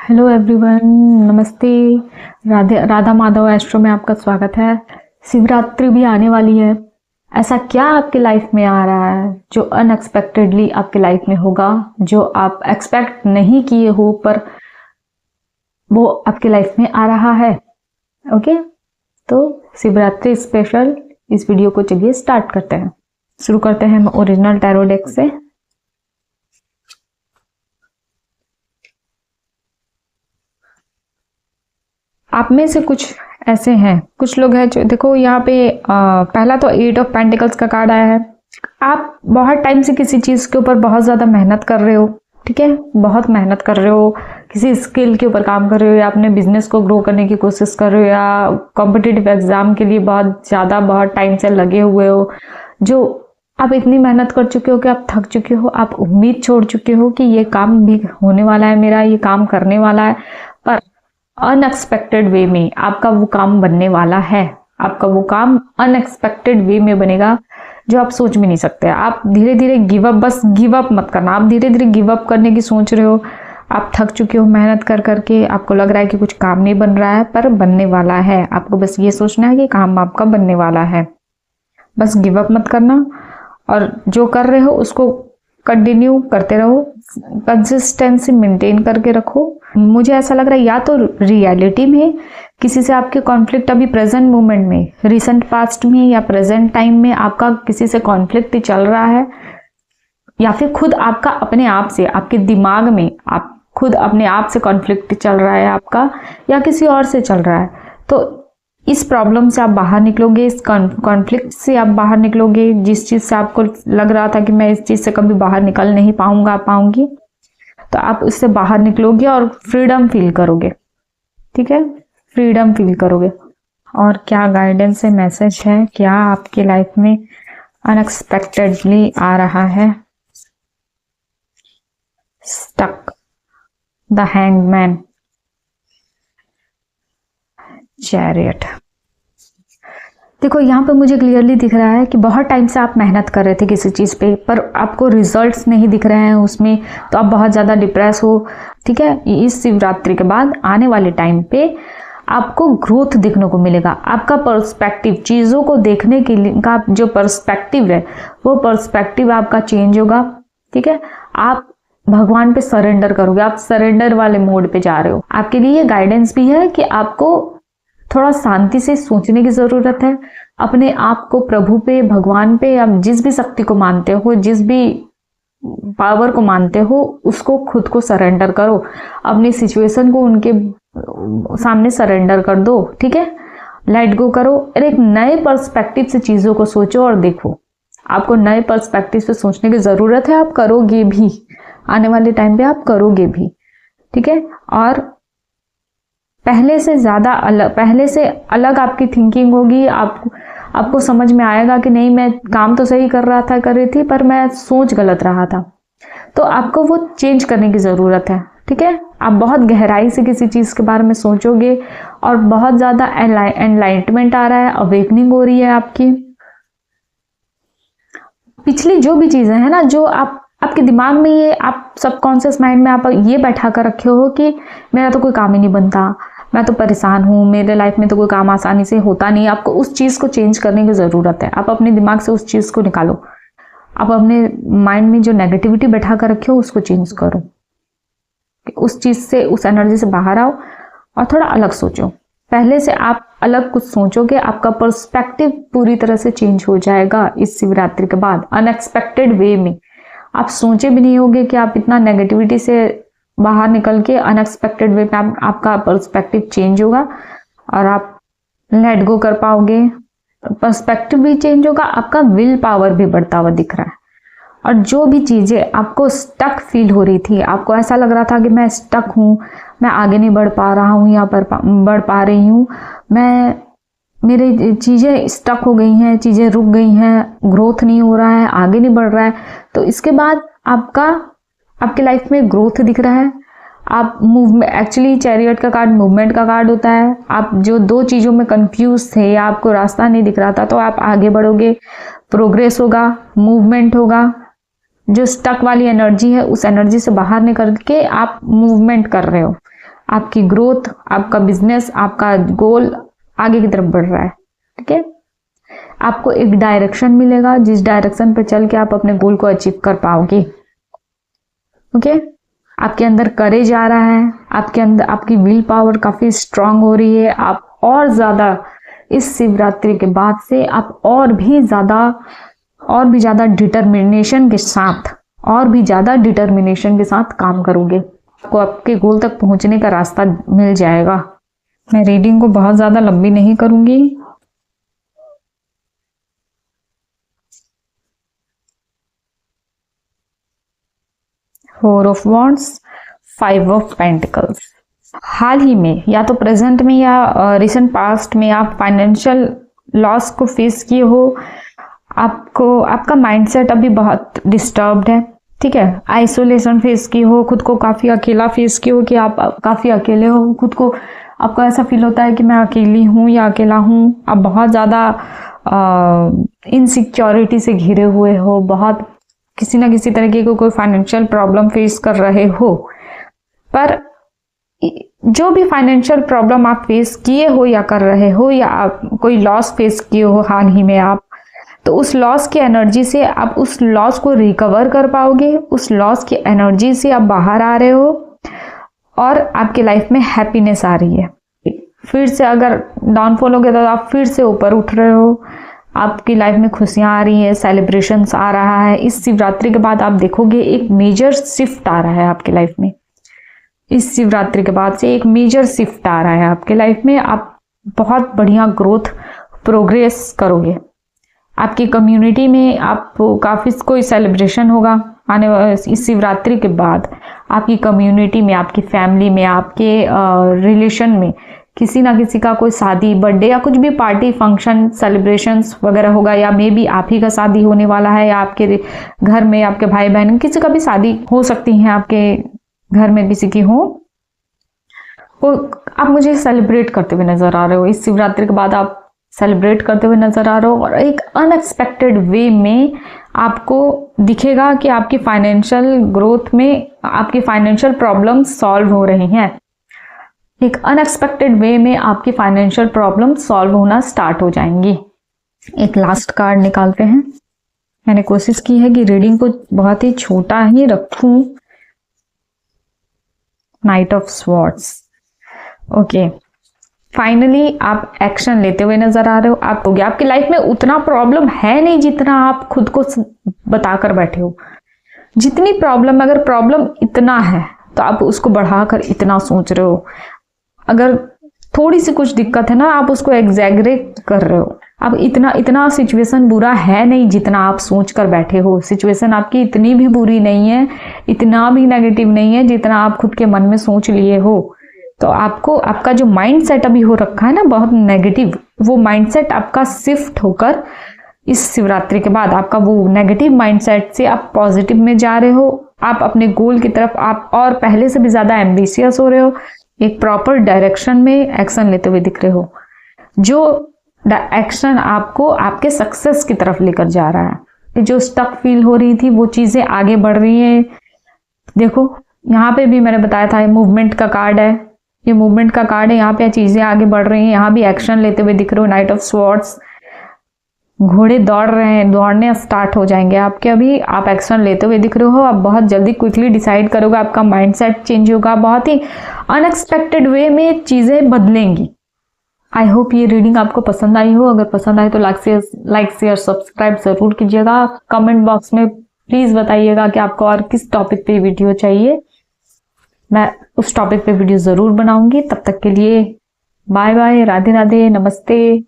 Hello everyone, नमस्ते। Radha Madhav astro में आपका स्वागत है। शिवरात्रि भी आने वाली है। ऐसा क्या आपके लाइफ में आ रहा है जो अनएक्सपेक्टेडली आपके लाइफ में होगा, जो आप एक्सपेक्ट नहीं किए हो पर वो आपके लाइफ में आ रहा है। ओके, तो शिवरात्रि स्पेशल इस वीडियो को चलिए स्टार्ट करते हैं। शुरू करते हैं ओरिजिनल टैरो डेक से। आप में से कुछ ऐसे हैं, कुछ लोग हैं जो देखो यहाँ पे पहला तो 8 ऑफ पेंटिकल्स का कार्ड आया है। आप बहुत टाइम से किसी चीज के ऊपर बहुत ज्यादा मेहनत कर रहे हो, ठीक है, बहुत मेहनत कर रहे हो, किसी स्किल के ऊपर काम कर रहे हो, या अपने बिजनेस को ग्रो करने की कोशिश कर रहे हो, या कॉम्पिटिटिव एग्जाम के लिए बहुत टाइम से लगे हुए हो, जो आप इतनी मेहनत कर चुके हो कि आप थक चुके हो, आप उम्मीद छोड़ चुके हो कि ये काम भी होने वाला है, मेरा ये काम करने वाला है, पर अनएक्सपेक्टेड वे में आपका वो काम बनने वाला है। आपका वो काम अनएक्सपेक्टेड वे में बनेगा जो आप सोच भी नहीं सकते। आप धीरे धीरे बस गिव अप मत करना। आप धीरे धीरे गिव अप करने की सोच रहे हो, आप थक चुके हो मेहनत कर करके, आपको लग रहा है कि कुछ काम नहीं बन रहा है, पर बनने वाला है। आपको बस ये सोचना है कि काम आपका बनने वाला है। बस गिव अप मत करना, और जो कर रहे हो उसको कंटिन्यू करते रहो, कंसिस्टेंसी मेंटेन करके रखो। मुझे ऐसा लग रहा है या तो रियलिटी में किसी से आपके कॉन्फ्लिक्ट अभी प्रेजेंट मोमेंट में, रिसेंट पास्ट में या प्रेजेंट टाइम में आपका किसी से कॉन्फ्लिक्ट चल रहा है, या फिर खुद आपका अपने आप से, आपके दिमाग में आप खुद अपने आप से कॉन्फ्लिक्ट चल रहा है आपका, या किसी और से चल रहा है। तो इस प्रॉब्लम से आप बाहर निकलोगे, इस कॉन्फ्लिक्ट से आप बाहर निकलोगे। जिस चीज से आपको लग रहा था कि मैं इस चीज से कभी बाहर निकल नहीं पाऊंगी, तो आप उससे बाहर निकलोगे और फ्रीडम फील करोगे, ठीक है, फ्रीडम फील करोगे। और क्या गाइडेंस है, मैसेज है, क्या आपकी लाइफ में अनएक्सपेक्टेडली आ रहा है? Stuck, the hangman, chariot. देखो यहाँ पे मुझे क्लियरली दिख रहा है कि बहुत टाइम से आप मेहनत कर रहे थे किसी चीज़ पे, पर आपको रिजल्ट्स नहीं दिख रहे हैं उसमें, तो आप बहुत ज़्यादा डिप्रेस हो, ठीक है। इस शिवरात्रि के बाद आने वाले टाइम पे आपको ग्रोथ देखने को मिलेगा। आपका पर्सपेक्टिव, चीज़ों को देखने के लिए का जो पर्सपेक्टिव है, वो पर्सपेक्टिव आपका चेंज होगा, ठीक है। आप भगवान पे सरेंडर करोगे, आप सरेंडर वाले मोड पे जा रहे हो। आपके लिए ये गाइडेंस भी है कि आपको थोड़ा शांति से सोचने की जरूरत है। अपने आप को प्रभु पे, भगवान पे, आप जिस भी शक्ति को मानते हो, जिस भी पावर को मानते हो, उसको खुद को सरेंडर करो। अपनी सिचुएशन को उनके सामने सरेंडर कर दो, ठीक है, लेट गो करो, और एक नए पर्सपेक्टिव से चीजों को सोचो और देखो। आपको नए पर्सपेक्टिव से सोचने की जरूरत है, आप करोगे भी, आने वाले टाइम पे आप करोगे भी, ठीक है। और पहले से अलग आपकी थिंकिंग होगी। आपको समझ में आएगा कि नहीं, मैं काम तो सही कर रही थी, पर मैं सोच गलत रहा था। तो आपको वो चेंज करने की जरूरत है, ठीक है। आप बहुत गहराई से किसी चीज के बारे में सोचोगे, और बहुत ज्यादा एनलाइटमेंट आ रहा है, अवेकनिंग हो रही है आपकी। पिछली जो भी चीजें हैं ना, जो आपके दिमाग में, ये आप सबकॉन्शियस माइंड में आप ये बैठा कर रखे हो कि मेरा तो कोई काम ही नहीं बनता, मैं तो परेशान हूँ, मेरे लाइफ में तो कोई काम आसानी से होता नहीं। आपको उस चीज को चेंज करने की जरूरत है। आप अपने दिमाग से उस चीज को निकालो। आप अपने माइंड में जो नेगेटिविटी बैठा कर रखे हो उसको चेंज करो। उस चीज से, उस एनर्जी से बाहर आओ और थोड़ा अलग सोचो। पहले से आप अलग कुछ सोचोगे, आपका पर्सपेक्टिव पूरी तरह से चेंज हो जाएगा इस शिवरात्रि के बाद। अनएक्सपेक्टेड वे में आप सोचे भी नहीं होगे कि आप इतना नेगेटिविटी से बाहर निकल के अनएक्सपेक्टेड वे पे आपका पर्सपेक्टिव चेंज होगा, और आप लेट गो कर पाओगे। पर्सपेक्टिव भी चेंज होगा, आपका विल पावर भी बढ़ता हुआ दिख रहा है। और जो भी चीजें आपको स्टक फील हो रही थी, आपको ऐसा लग रहा था कि मैं स्टक हूँ, मैं आगे नहीं बढ़ पा रहा हूँ या बढ़ पा रही हूँ, मेरी चीजें स्टक हो गई हैं, चीजें रुक गई हैं, ग्रोथ नहीं हो रहा है, आगे नहीं बढ़ रहा है, तो इसके बाद आपके लाइफ में ग्रोथ दिख रहा है। आप मूवमेंट, एक्चुअली चैरियट का कार्ड मूवमेंट का कार्ड होता है। आप जो दो चीजों में कंफ्यूज थे या आपको रास्ता नहीं दिख रहा था, तो आप आगे बढ़ोगे, प्रोग्रेस होगा, मूवमेंट होगा। जो स्टक वाली एनर्जी है, उस एनर्जी से बाहर निकल के आप मूवमेंट कर रहे हो, आपकी ग्रोथ, आपका बिजनेस, आपका गोल आगे की तरफ बढ़ रहा है। ठीक है, आपको एक डायरेक्शन मिलेगा जिस डायरेक्शन पे चल के आप अपने गोल को अचीव कर पाओगे। ओके, आपके अंदर करेज आ रहा है, आपके अंदर आपकी विल पावर काफी स्ट्रांग हो रही है। आप और ज्यादा इस शिवरात्रि के बाद से आप और भी ज्यादा डिटर्मिनेशन के साथ काम करोगे। आपको आपके गोल तक पहुंचने का रास्ता मिल जाएगा। मैं रीडिंग को बहुत ज्यादा लंबी नहीं करूंगी। Four of wands, 5 of pentacles. हाल ही में या तो प्रेजेंट में या रिसेंट पास्ट में आप फाइनेंशियल लॉस को फेस किए हो। आपका माइंडसेट अभी बहुत डिस्टर्ब्ड है। ठीक है, आइसोलेशन फेस की हो, खुद को काफी अकेला फेस की हो कि आप काफी अकेले हो। खुद को आपको ऐसा फील होता है कि मैं अकेली हूँ या अकेला हूँ। आप बहुत ज्यादा इनसिक्योरिटी से घिरे हुए हो, बहुत किसी ना किसी तरीके को कोई फाइनेंशियल प्रॉब्लम फेस कर रहे हो। पर जो भी फाइनेंशियल प्रॉब्लम आप फेस किए हो या कर रहे हो, या आप कोई लॉस फेस किए हो हाल ही में आप, तो उस लॉस की एनर्जी से आप उस लॉस को रिकवर कर पाओगे। उस लॉस की एनर्जी से आप बाहर आ रहे हो और आपकी लाइफ में हैप्पीनेस आ रही है। फिर से अगर डाउनफॉल हो गया तो आप फिर से ऊपर उठ रहे हो। आपकी लाइफ में खुशियां आ रही है, सेलिब्रेशंस आ रहा है। इस शिवरात्रि के बाद आप देखोगे एक मेजर शिफ्ट आ रहा है आपकी लाइफ में। इस शिवरात्रि के बाद से एक मेजर शिफ्ट आ रहा है आपके लाइफ में। आप बहुत बढ़िया ग्रोथ, प्रोग्रेस करोगे। आपकी कम्युनिटी में आपको काफी कोई सेलिब्रेशन होगा आने इस शिवरात्रि के बाद। आपकी कम्युनिटी में, आपकी फैमिली में, आपके रिलेशन में किसी ना किसी का कोई शादी, बर्थडे या कुछ भी पार्टी, फंक्शन, सेलिब्रेशंस वगैरह होगा। या मे बी आप ही का शादी होने वाला है, या आपके घर में आपके भाई बहन किसी का भी शादी हो सकती है, आपके घर में किसी की हो। वो आप मुझे सेलिब्रेट करते हुए नजर आ रहे हो। इस शिवरात्रि के बाद आप सेलिब्रेट करते हुए नजर आ रहे हो और एक अनएक्सपेक्टेड वे में आपको दिखेगा कि आपकी फाइनेंशियल ग्रोथ में आपकी फाइनेंशियल प्रॉब्लम सॉल्व हो रही हैं। एक अनएक्सपेक्टेड वे में आपकी फाइनेंशियल प्रॉब्लम सॉल्व होना स्टार्ट हो जाएंगी। एक लास्ट कार्ड निकालते हैं। मैंने कोशिश की है कि रीडिंग को बहुत ही छोटा ही रखूं। Night of swords. Okay, finally आप एक्शन लेते हुए नजर आ रहे हो। आपकी लाइफ में उतना प्रॉब्लम है नहीं जितना आप खुद को बताकर बैठे हो। जितनी प्रॉब्लम, अगर प्रॉब्लम इतना है तो आप उसको बढ़ाकर इतना सोच रहे हो। अगर थोड़ी सी कुछ दिक्कत है ना, आप उसको एग्जैगरेट कर रहे हो। अब इतना सिचुएशन बुरा है नहीं जितना आप सोच कर बैठे हो। सिचुएशन आपकी इतनी भी बुरी नहीं है, इतना भी नेगेटिव नहीं है जितना आप खुद के मन में सोच लिए हो। तो आपका जो माइंड सेट अभी हो रखा है ना बहुत नेगेटिव, वो माइंड सेट आपका शिफ्ट होकर इस शिवरात्रि के बाद आपका वो नेगेटिव माइंड सेट से आप पॉजिटिव में जा रहे हो। आप अपने गोल की तरफ आप और पहले से भी ज्यादा एम्बिशियस हो रहे हो। एक प्रॉपर डायरेक्शन में एक्शन लेते हुए दिख रहे हो, जो एक्शन आपको आपके सक्सेस की तरफ लेकर जा रहा है। जो स्टक फील हो रही थी वो चीजें आगे बढ़ रही हैं। देखो यहाँ पे भी मैंने बताया था, मूवमेंट का कार्ड है, ये मूवमेंट का कार्ड है। यहाँ पे चीजें आगे बढ़ रही हैं, यहाँ भी एक्शन लेते हुए दिख रहे हो। नाइट ऑफ स्वॉर्ड्स, घोड़े दौड़ रहे हैं, दौड़ने स्टार्ट हो जाएंगे आपके। अभी आप एक्शन लेते हुए दिख रहे हो। आप बहुत जल्दी क्विकली डिसाइड करोगे, आपका माइंडसेट चेंज होगा, बहुत ही अनएक्सपेक्टेड वे में चीजें बदलेंगी। आई होप ये रीडिंग आपको पसंद आई हो। अगर पसंद आए तो लाइक शेयर सब्सक्राइब जरूर कीजिएगा। कमेंट बॉक्स में प्लीज बताइएगा कि आपको और किस टॉपिक पे वीडियो चाहिए। मैं उस टॉपिक पे वीडियो जरूर बनाऊंगी। तब तक के लिए बाय बाय, राधे राधे, नमस्ते।